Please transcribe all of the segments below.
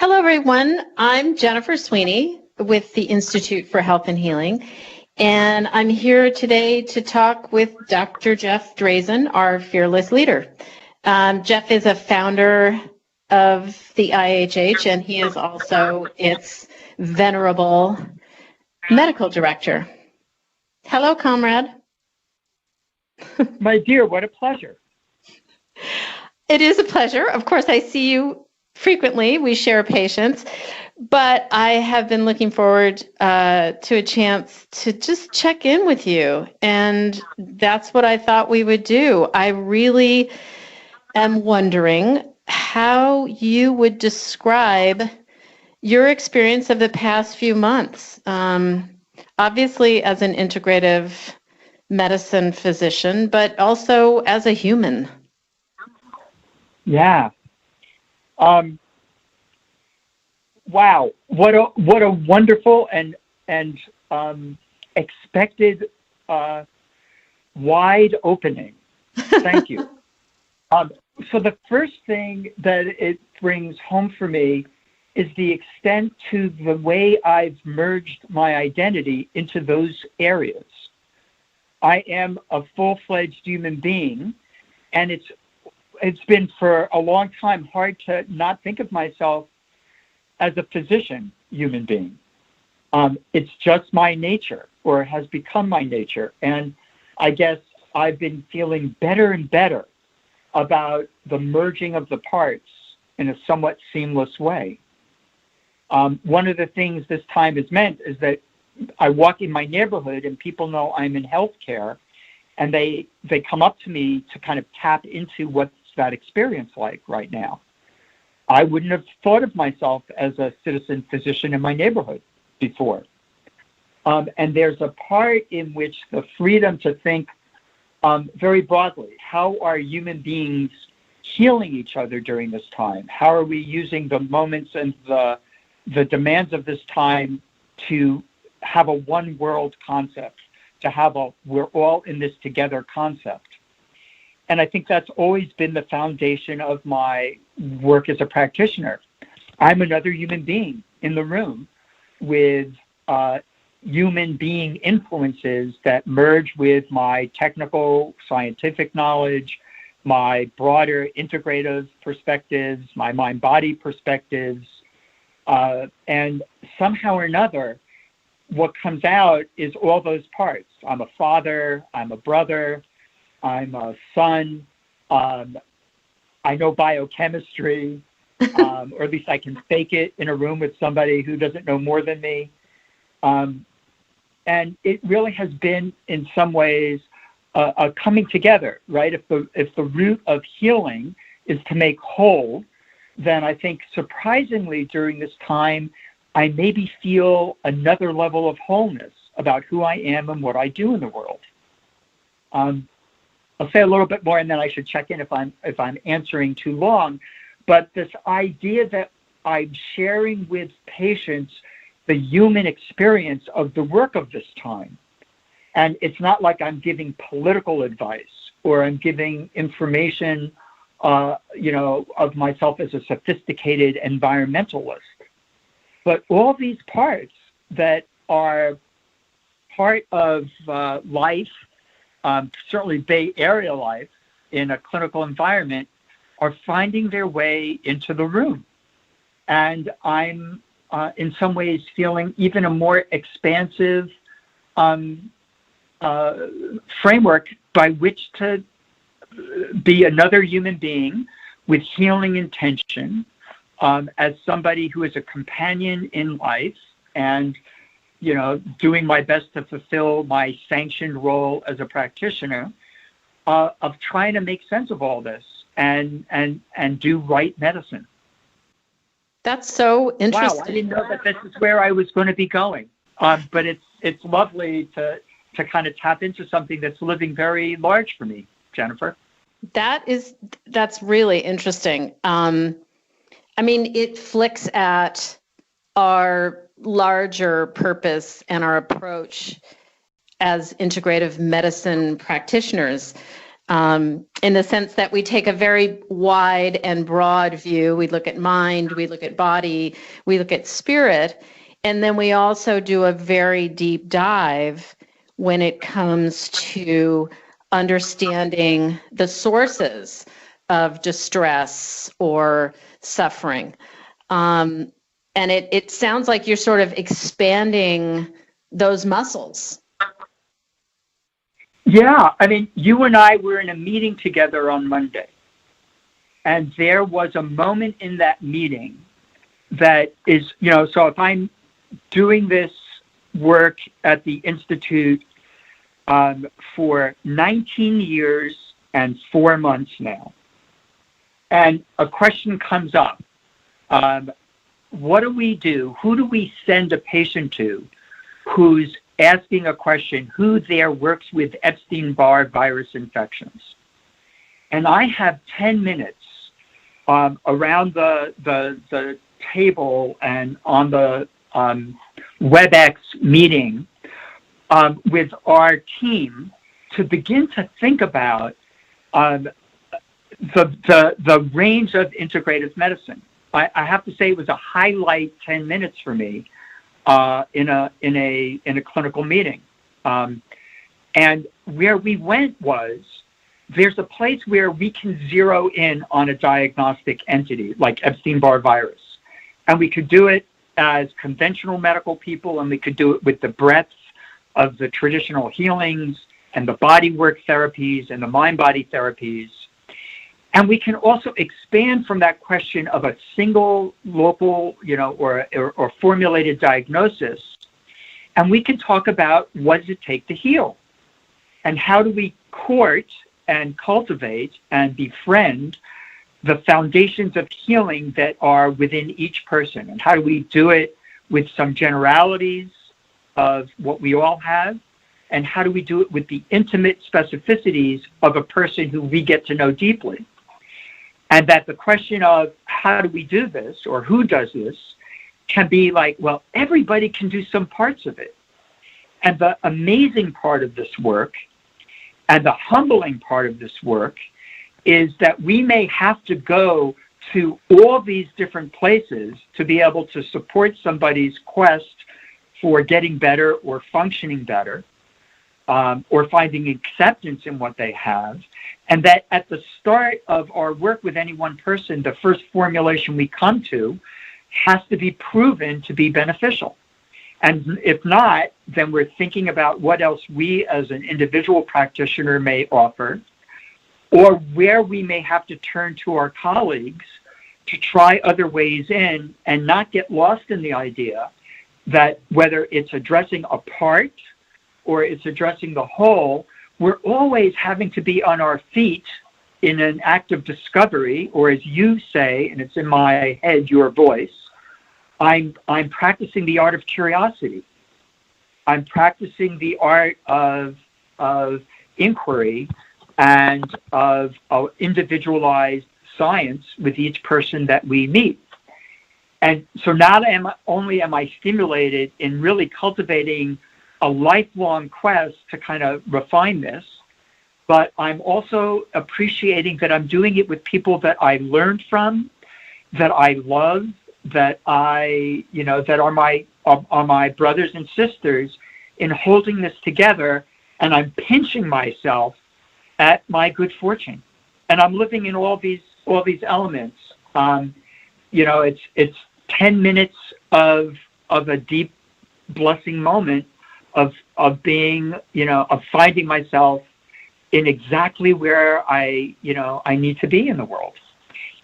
Hello, everyone. I'm Jennifer Sweeney with the Institute for Health and Healing, and I'm here today to talk with Dr. Jeff Draisin, our fearless leader. Jeff is a founder of the IHH, and he is also its venerable medical director. Hello, comrade. My dear, what a pleasure. It is a pleasure. Of course, I see you frequently. We share patients, but I have been looking forward to a chance to just check in with you, and that's what I thought we would do. I really am wondering how you would describe your experience of the past few months. Obviously, as an integrative medicine physician, but also as a human. Yeah. Wow. What a wonderful and expected wide opening. Thank you. So the first thing that it brings home for me is the extent to the way I've merged my identity into those areas. I am a full-fledged human being, and it's been for a long time hard to not think of myself as a physician human being. It's just my nature, or has become my nature. And I guess I've been feeling better and better about the merging of the parts in a somewhat seamless way. One of the things this time has meant is that I walk in my neighborhood and people know I'm in healthcare, and they come up to me to kind of tap into what's that experience like right now. I wouldn't have thought of myself as a citizen physician in my neighborhood before. And there's a part in which the freedom to think very broadly, how are human beings healing each other during this time? How are we using the moments and the demands of this time to have a one world concept, to have a we're all in this together concept? And I think that's always been the foundation of my work as a practitioner. I'm another human being in the room with human being influences that merge with my technical, scientific knowledge, my broader integrative perspectives, my mind-body perspectives, and somehow or another, what comes out is all those parts. I'm a father, I'm a brother, I'm a son, I know biochemistry, or at least I can fake it in a room with somebody who doesn't know more than me. And it really has been, in some ways, a coming together, right? If the root of healing is to make whole, then I think surprisingly during this time, I maybe feel another level of wholeness about who I am and what I do in the world. I'll say a little bit more, and then I should check in if I'm answering too long. But this idea that I'm sharing with patients the human experience of the work of this time. And it's not like I'm giving political advice or I'm giving information, of myself as a sophisticated environmentalist. But all these parts that are part of life, certainly Bay Area life in a clinical environment, are finding their way into the room. And I'm in some ways feeling even a more expansive framework by which to be another human being with healing intention, as somebody who is a companion in life and, doing my best to fulfill my sanctioned role as a practitioner, of trying to make sense of all this and do right medicine. That's so interesting. Wow, I didn't know that this is where I was going to be going. But it's lovely to kind of tap into something that's living very large for me, Jennifer. That's really interesting. It flicks at our larger purpose and our approach as integrative medicine practitioners. in the sense that we take a very wide and broad view. We look at mind, we look at body, we look at spirit, and then we also do a very deep dive when it comes to understanding the sources of distress or suffering. And it sounds like you're sort of expanding those muscles. Yeah, I mean, you and I were in a meeting together on Monday, and there was a moment in that meeting that is, so if I'm doing this work at the Institute for 19 years and 4 months now, and a question comes up, what do we do? Who do we send a patient to who's asking a question, who there works with Epstein-Barr virus infections? And I have 10 minutes around the table and on the WebEx meeting with our team to begin to think about the range of integrative medicine. I have to say it was a highlight 10 minutes for me in a clinical meeting. And where we went was, there's a place where we can zero in on a diagnostic entity like Epstein-Barr virus. And we could do it as conventional medical people, and we could do it with the breadth of the traditional healings and the bodywork therapies and the mind-body therapies. And we can also expand from that question of a single local, or formulated diagnosis. And we can talk about what does it take to heal? And how do we court and cultivate and befriend the foundations of healing that are within each person? And how do we do it with some generalities of what we all have? And how do we do it with the intimate specificities of a person who we get to know deeply? And that the question of how do we do this, or who does this, can be like, well, everybody can do some parts of it. And the amazing part of this work and the humbling part of this work is that we may have to go to all these different places to be able to support somebody's quest for getting better or functioning better, or finding acceptance in what they have. And that at the start of our work with any one person, the first formulation we come to has to be proven to be beneficial. And if not, then we're thinking about what else we as an individual practitioner may offer, or where we may have to turn to our colleagues to try other ways in, and not get lost in the idea that whether it's addressing a part or it's addressing the whole, we're always having to be on our feet in an act of discovery, or as you say, and it's in my head, your voice, I'm practicing the art of curiosity. I'm practicing the art of inquiry and of individualized science with each person that we meet. And so not only am I stimulated in really cultivating a lifelong quest to kind of refine this, but I'm also appreciating that I'm doing it with people that I learned from, that I love, that that are my brothers and sisters in holding this together. And I'm pinching myself at my good fortune, and I'm living in all these elements. It's 10 minutes of a deep blessing moment of being, of finding myself in exactly where I need to be in the world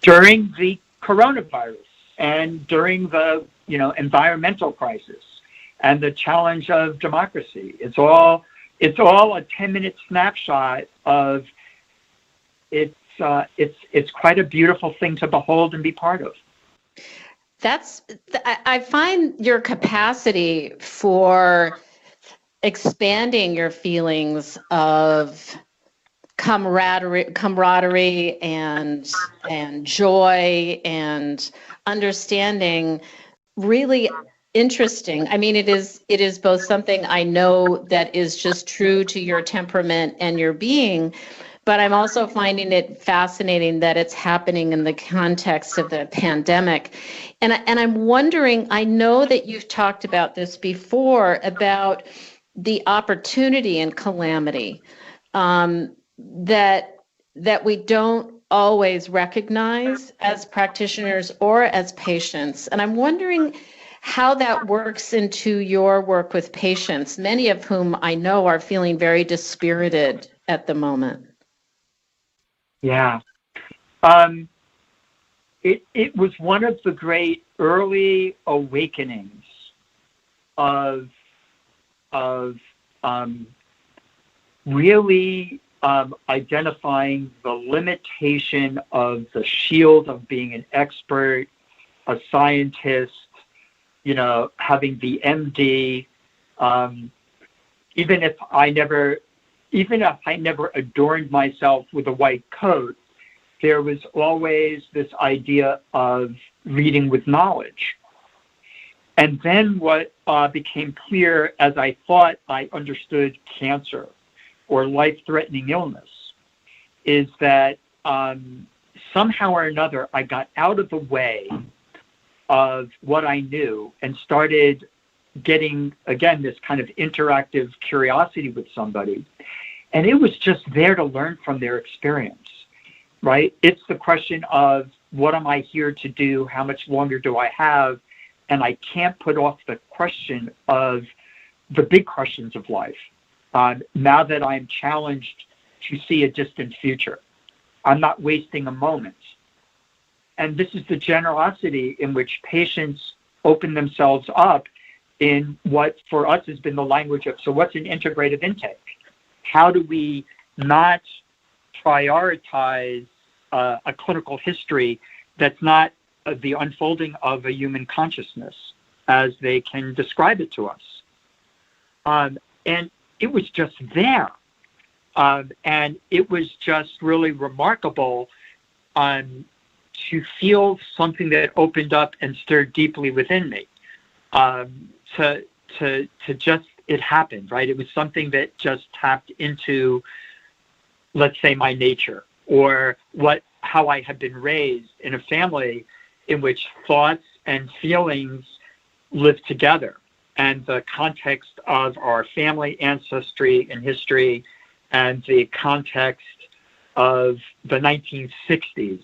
during the coronavirus and during the, environmental crisis and the challenge of democracy. It's all a 10-minute snapshot of it's quite a beautiful thing to behold and be part of. I find your capacity for expanding your feelings of camaraderie and joy and understanding really interesting. I mean, it is both something I know that is just true to your temperament and your being, but I'm also finding it fascinating that it's happening in the context of the pandemic. And I'm wondering, I know that you've talked about this before, about the opportunity in calamity, that we don't always recognize as practitioners or as patients. And I'm wondering how that works into your work with patients, many of whom I know are feeling very dispirited at the moment. Yeah. It was one of the great early awakenings of really identifying the limitation of the shield of being an expert, a scientist, having the MD. Even if I never adorned myself with a white coat, there was always this idea of reading with knowledge. And then what became clear as I thought I understood cancer or life-threatening illness is that somehow or another I got out of the way of what I knew and started getting, again, this kind of interactive curiosity with somebody. And it was just there to learn from their experience, right? It's the question of, what am I here to do? How much longer do I have? And I can't put off the question of the big questions of life. Now that I'm challenged to see a distant future, I'm not wasting a moment. And this is the generosity in which patients open themselves up in what for us has been the language of, so what's an integrative intake? How do we not prioritize a clinical history that's not the unfolding of a human consciousness as they can describe it to us? And it was just there. And it was just really remarkable to feel something that opened up and stirred deeply within me. To just, it happened, right? It was something that just tapped into, let's say, my nature, or how I had been raised in a family in which thoughts and feelings live together, and the context of our family ancestry and history, and the context of the 1960s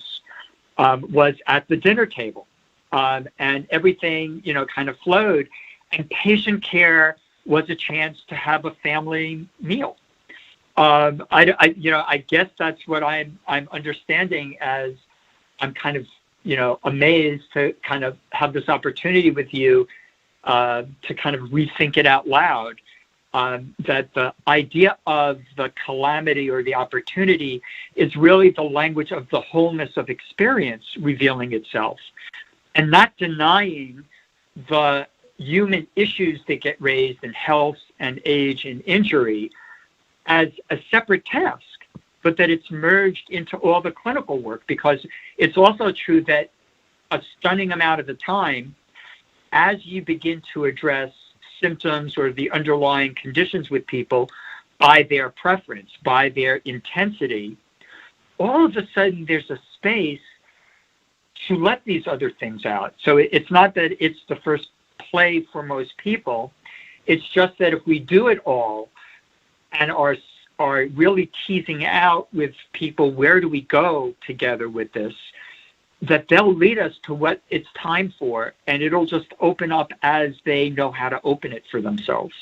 was at the dinner table, and everything kind of flowed, and patient care was a chance to have a family meal. I guess that's what I'm understanding as I'm kind of amazed to kind of have this opportunity with you to kind of rethink it out loud. That the idea of the calamity or the opportunity is really the language of the wholeness of experience revealing itself, and not denying the human issues that get raised in health and age and injury as a separate task, but that it's merged into all the clinical work, because it's also true that a stunning amount of the time, as you begin to address symptoms or the underlying conditions with people by their preference, by their intensity, all of a sudden there's a space to let these other things out. So it's not that it's the first play for most people. It's just that if we do it all and are really teasing out with people, where do we go together with this, that they'll lead us to what it's time for, and it'll just open up as they know how to open it for themselves.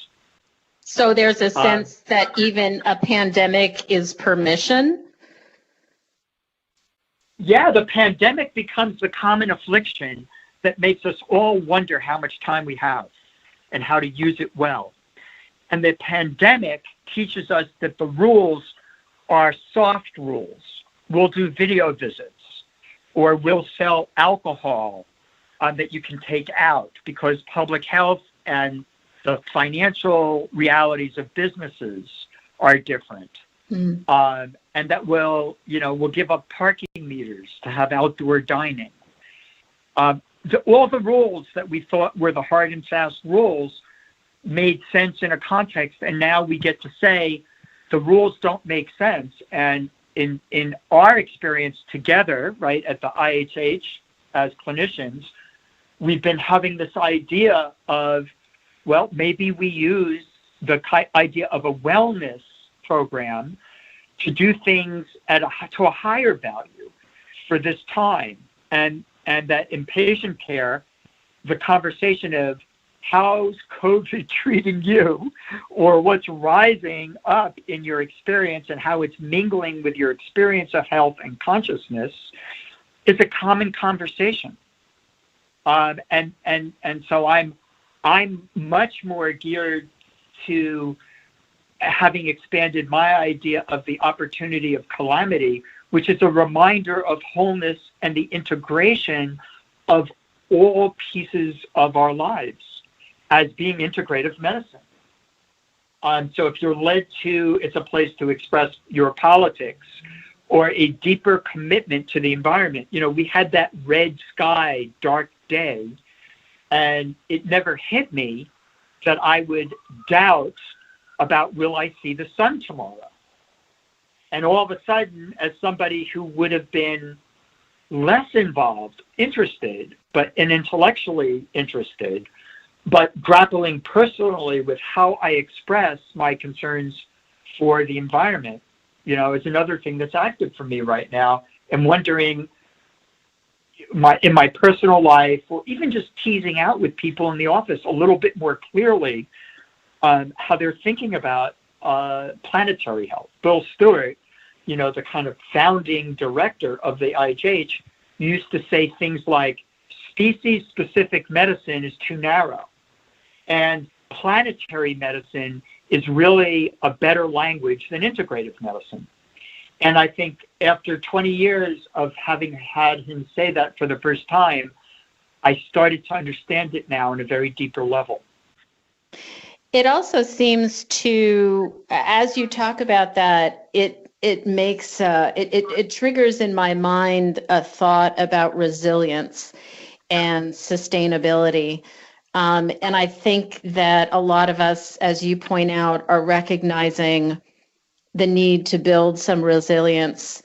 So there's a sense that even a pandemic is permission? Yeah, the pandemic becomes the common affliction that makes us all wonder how much time we have and how to use it well. And the pandemic teaches us that the rules are soft rules. We'll do video visits, or we'll sell alcohol that you can take out, because public health and the financial realities of businesses are different. And that we'll give up parking meters to have outdoor dining. All the rules that we thought were the hard and fast rules made sense in a context, and now we get to say the rules don't make sense, and in our experience together, right, at the IHH as clinicians, we've been having this idea of, well, maybe we use the idea of a wellness program to do things to a higher value for this time. And that in patient care, the conversation of how's COVID treating you, or what's rising up in your experience and how it's mingling with your experience of health and consciousness, is a common conversation. And so I'm much more geared to having expanded my idea of the opportunity of calamity, which is a reminder of wholeness and the integration of all pieces of our lives as being integrative medicine. So if you're led to, it's a place to express your politics or a deeper commitment to the environment. You know, we had that red sky, dark day, and it never hit me that I would doubt about, will I see the sun tomorrow? And all of a sudden, as somebody who would have been less involved, interested, but intellectually interested, but grappling personally with how I express my concerns for the environment, you know, is another thing that's active for me right now. And wondering in my personal life, or even just teasing out with people in the office a little bit more clearly how they're thinking about planetary health. Bill Stewart, you know, the kind of founding director of the IHH, used to say things like, species-specific medicine is too narrow, and planetary medicine is really a better language than integrative medicine. And I think after 20 years of having had him say that for the first time, I started to understand it now on a very deeper level. It also seems to, as you talk about that, it makes it triggers in my mind a thought about resilience and sustainability. And I think that a lot of us, as you point out, are recognizing the need to build some resilience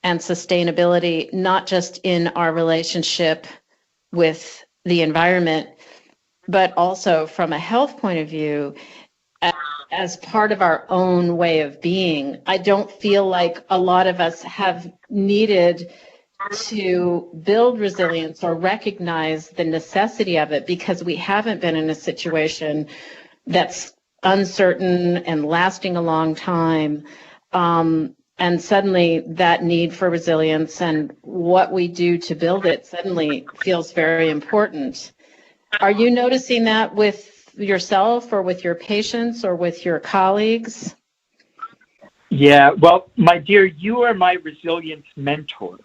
and sustainability, not just in our relationship with the environment, but also from a health point of view, as part of our own way of being. I don't feel like a lot of us have needed to build resilience or recognize the necessity of it because we haven't been in a situation that's uncertain and lasting a long time. And suddenly that need for resilience and what we do to build it suddenly feels very important. Are you noticing that with yourself or with your patients or with your colleagues? Yeah, well, my dear, you are my resilience mentor.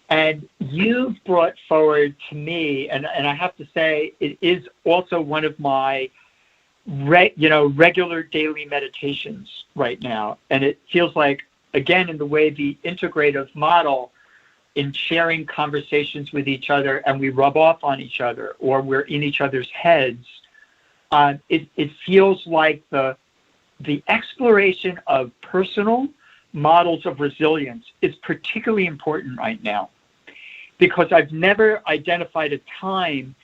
And you've brought forward to me, and I have to say, it is also one of my regular daily meditations right now. And it feels like, again, in the way the integrative model, in sharing conversations with each other and we rub off on each other or we're in each other's heads, it feels like the exploration of personal models of resilience is particularly important right now, because I've never identified a time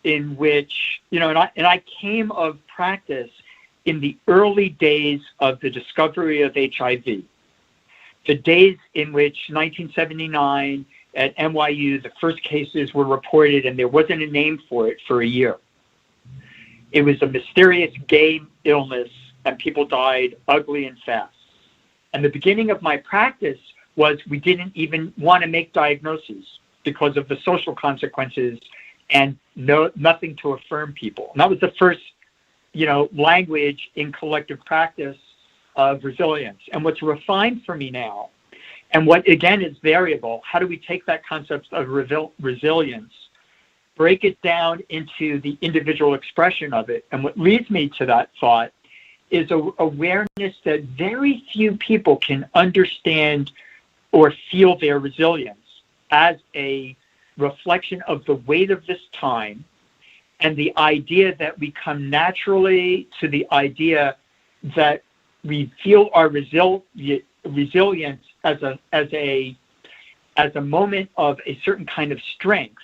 in which, and I came of practice in the early days of the discovery of HIV, the days in which 1979 at NYU, the first cases were reported and there wasn't a name for it for a year. It was a mysterious gay illness and people died ugly and fast. And the beginning of my practice was we didn't even want to make diagnoses because of the social consequences and nothing to affirm people. And that was the first, language in collective practice of resilience. And what's refined for me now, and what again is variable, how do we take that concept of resilience, break it down into the individual expression of it? And what leads me to that thought is awareness that very few people can understand or feel their resilience as a reflection of the weight of this time, and the idea that we come naturally to the idea that we feel our resilience as a moment of a certain kind of strength,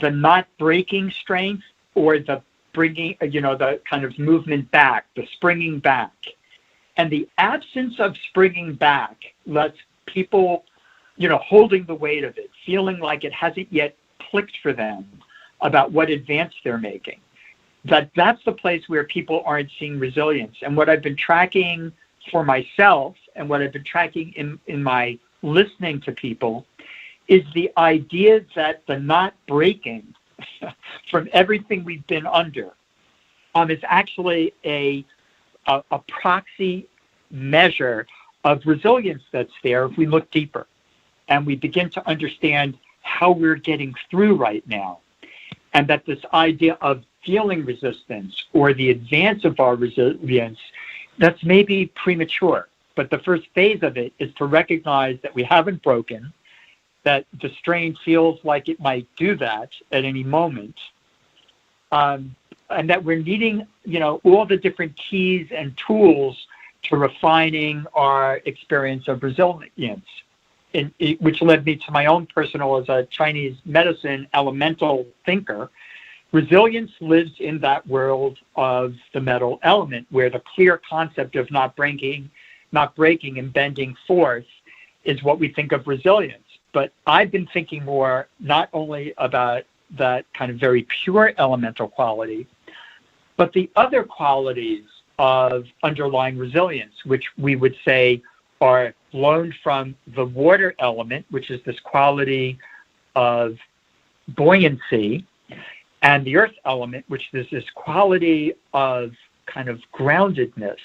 the not breaking strength, or the bringing, the kind of movement back, the springing back. And the absence of springing back lets people, holding the weight of it, feeling like it hasn't yet clicked for them about what advance they're making. That's the place where people aren't seeing resilience. And what I've been tracking for myself, and what I've been tracking in my listening to people, is the idea that the not breaking from everything we've been under is actually a proxy measure of resilience that's there if we look deeper and we begin to understand how we're getting through right now. And that this idea of feeling resistance or the advance of our resilience, that's maybe premature. But the first phase of it is to recognize that we haven't broken, that the strain feels like it might do that at any moment, and that we're needing, all the different keys and tools to refining our experience of resilience, which led me to my own personal, as a Chinese medicine elemental thinker. Resilience lives in that world of the metal element, where the clear concept of not breaking and bending forth is what we think of resilience. But I've been thinking more not only about that kind of very pure elemental quality, but the other qualities of underlying resilience, which we would say are loaned from the water element, which is this quality of buoyancy, and the earth element, which is this quality of kind of groundedness.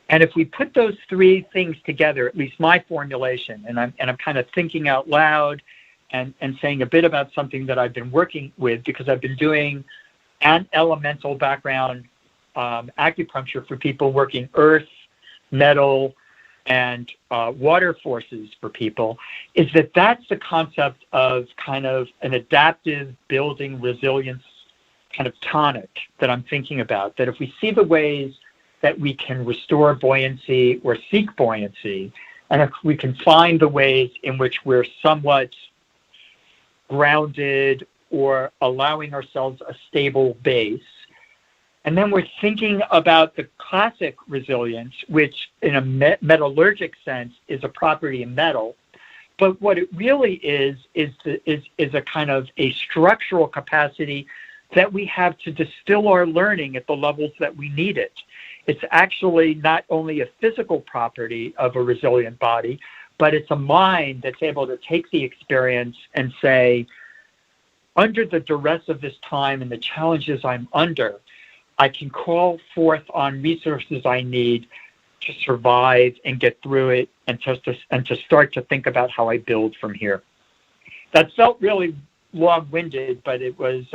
And if we put those three things together, at least my formulation, and I'm kind of thinking out loud and saying a bit about something that I've been working with, because I've been doing an elemental background acupuncture for people working earth, metal, and water forces for people, is that's the concept of kind of an adaptive building resilience kind of tonic that I'm thinking about. That if we see the ways that we can restore buoyancy or seek buoyancy, and if we can find the ways in which we're somewhat grounded or allowing ourselves a stable base, and then we're thinking about the classic resilience, which in a metallurgic sense is a property of metal. But what it really is a kind of a structural capacity that we have to distill our learning at the levels that we need it. It's actually not only a physical property of a resilient body, but it's a mind that's able to take the experience and say, under the duress of this time and the challenges I'm under, I can call forth on resources I need to survive and get through it, and to start to think about how I build from here. That felt really long-winded, but it was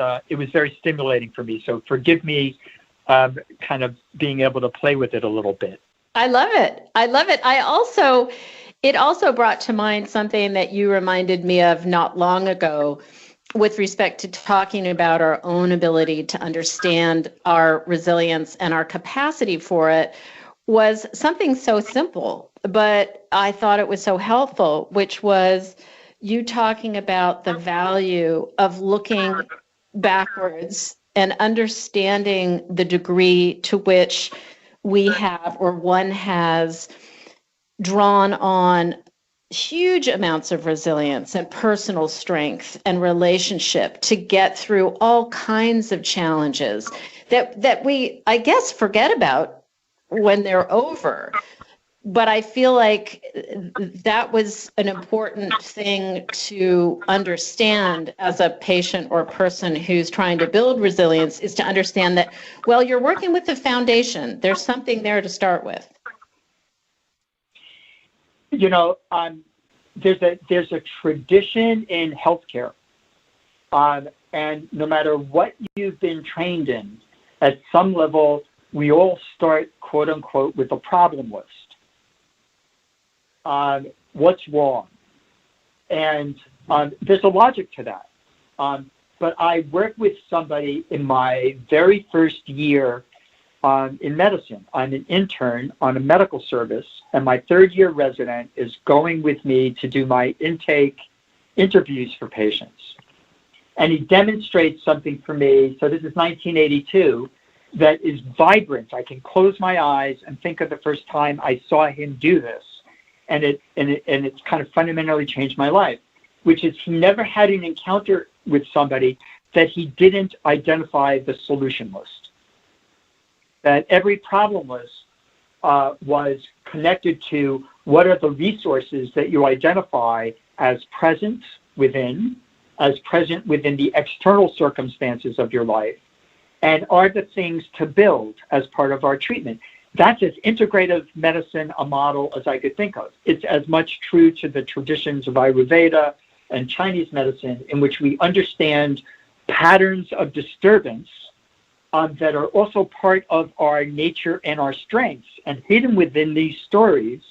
very stimulating for me. So forgive me, kind of being able to play with it a little bit. I love it. It also brought to mind something that you reminded me of not long ago, with respect to talking about our own ability to understand our resilience and our capacity for it, was something so simple, but I thought it was so helpful, which was you talking about the value of looking backwards and understanding the degree to which we have, or one has, drawn on huge amounts of resilience and personal strength and relationship to get through all kinds of challenges that we, I guess, forget about when they're over. But I feel like that was an important thing to understand as a patient or person who's trying to build resilience, is to understand that, well, you're working with the foundation. There's something there to start with. There's a tradition in healthcare, and no matter what you've been trained in, at some level, we all start, quote unquote, with a problem list. What's wrong? And there's a logic to that. But I worked with somebody in my very first year in medicine. I'm an intern on a medical service, and my third-year resident is going with me to do my intake interviews for patients. And he demonstrates something for me, so this is 1982, that is vibrant. I can close my eyes and think of the first time I saw him do this, and it's kind of fundamentally changed my life, which is he never had an encounter with somebody that he didn't identify the solution list. That every problem list was connected to what are the resources that you identify as present within the external circumstances of your life, and are the things to build as part of our treatment. That's as integrative medicine a model as I could think of. It's as much true to the traditions of Ayurveda and Chinese medicine, in which we understand patterns of disturbance that are also part of our nature and our strengths. And hidden within these stories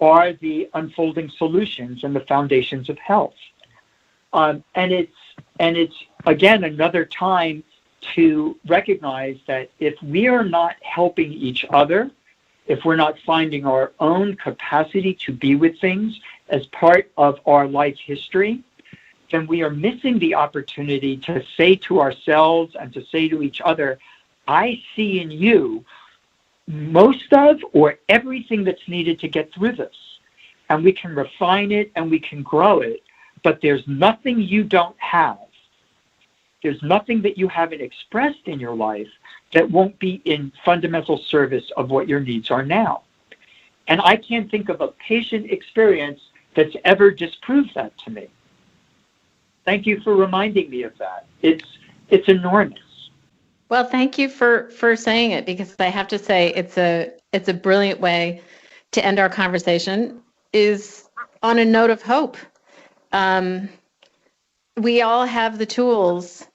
are the unfolding solutions and the foundations of health. And it's again another time to recognize that if we are not helping each other, if we're not finding our own capacity to be with things as part of our life history, then we are missing the opportunity to say to ourselves and to say to each other, I see in you most of or everything that's needed to get through this. And we can refine it and we can grow it, but there's nothing you don't have. There's nothing that you haven't expressed in your life that won't be in fundamental service of what your needs are now. And I can't think of a patient experience that's ever disproved that to me. Thank you for reminding me of that. It's enormous. Well, thank you for saying it, because I have to say it's a brilliant way to end our conversation, is on a note of hope. We all have the tools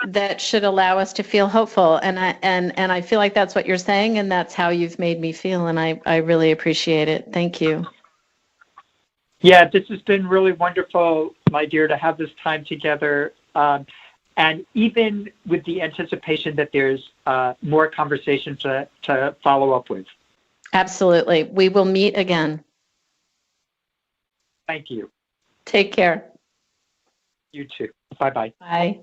that should allow us to feel hopeful, and I feel like that's what you're saying, and that's how you've made me feel, and I really appreciate it. Thank you. Yeah, this has been really wonderful, my dear, to have this time together, and even with the anticipation that there's more conversation to follow up with. Absolutely. We will meet again. Thank you. Take care. You too. Bye-bye. Bye.